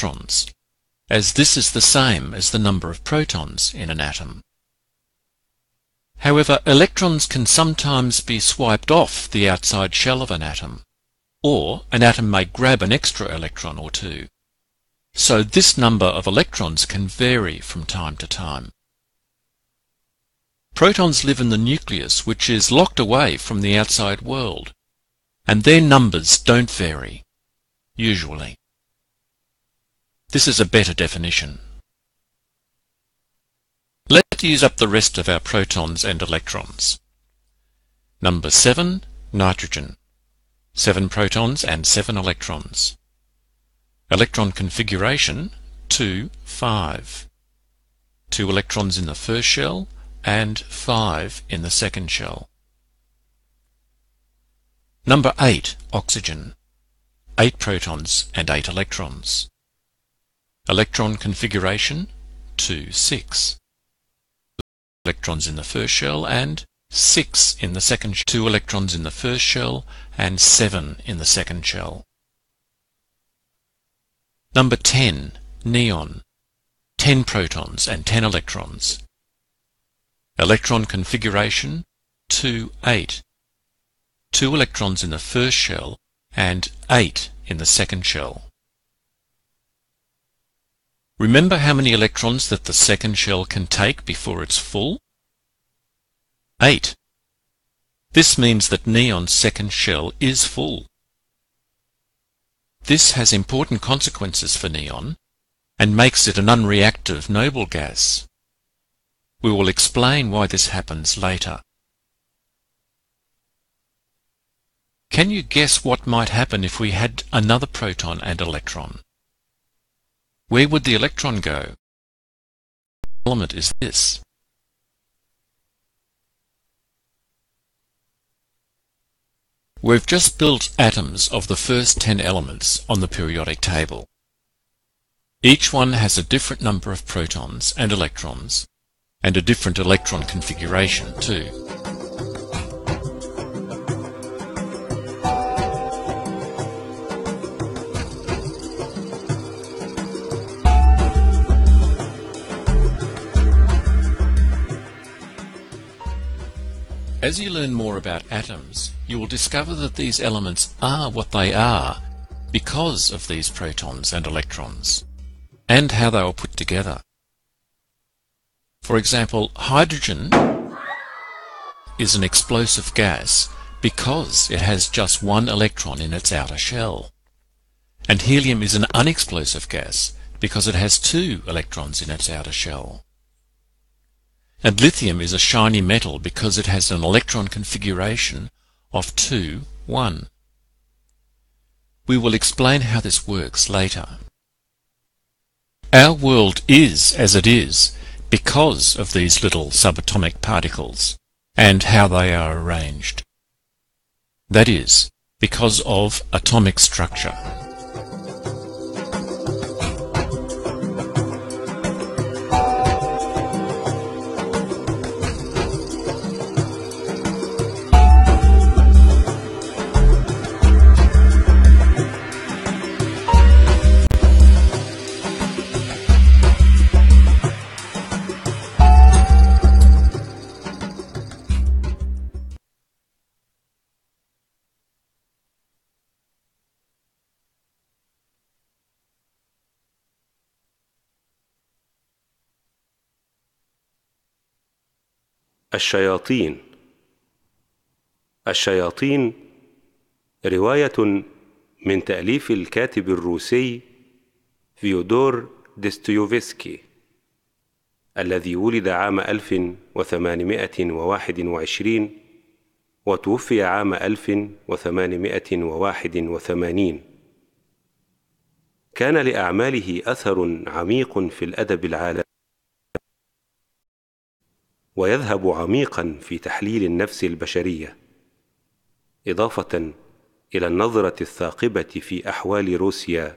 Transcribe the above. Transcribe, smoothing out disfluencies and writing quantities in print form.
electrons, as this is the same as the number of protons in an atom. However, electrons can sometimes be swiped off the outside shell of an atom, or an atom may grab an extra electron or two. So this number of electrons can vary from time to time. Protons live in the nucleus, which is locked away from the outside world, and their numbers don't vary, usually. This is a better definition. Let's use up the rest of our protons and electrons. Number 7, nitrogen. 7 protons and 7 electrons. Electron configuration, 2, 5. 2 electrons in the first shell and 5 in the second shell. Number 8, oxygen. 8 protons and 8 electrons. Electron configuration, 2, 6. Electrons in the first shell and 6 in the second shell. 2 electrons in the first shell and 7 in the second shell. Number 10, neon. 10 protons and 10 electrons. Electron configuration, 2, 8. 2 electrons in the first shell and 8 in the second shell. Remember how many electrons that the second shell can take before it's full? 8. This means that neon's second shell is full. This has important consequences for neon and makes it an unreactive noble gas. We will explain why this happens later. Can you guess what might happen if we had another proton and electron? Where would the electron go? What element is this? We've just built atoms of the first 10 elements on the periodic table. Each one has a different number of protons and electrons, and a different electron configuration too. As you learn more about atoms, you will discover that these elements are what they are because of these protons and electrons, and how they were put together. For example, hydrogen is an explosive gas because it has just one electron in its outer shell, and helium is an unexplosive gas because it has 2 electrons in its outer shell. And lithium is a shiny metal because it has an electron configuration of 2, 1. We will explain how this works later. Our world is as it is because of these little subatomic particles and how they are arranged. That is, because of atomic structure. الشياطين. الشياطين رواية من تأليف الكاتب الروسي فيودور دستويفسكي، الذي ولد عام 1821 وتوفي عام 1881. كان لأعماله أثر عميق في الأدب العالمي، ويذهب عميقا في تحليل النفس البشرية، إضافة إلى النظرة الثاقبة في أحوال روسيا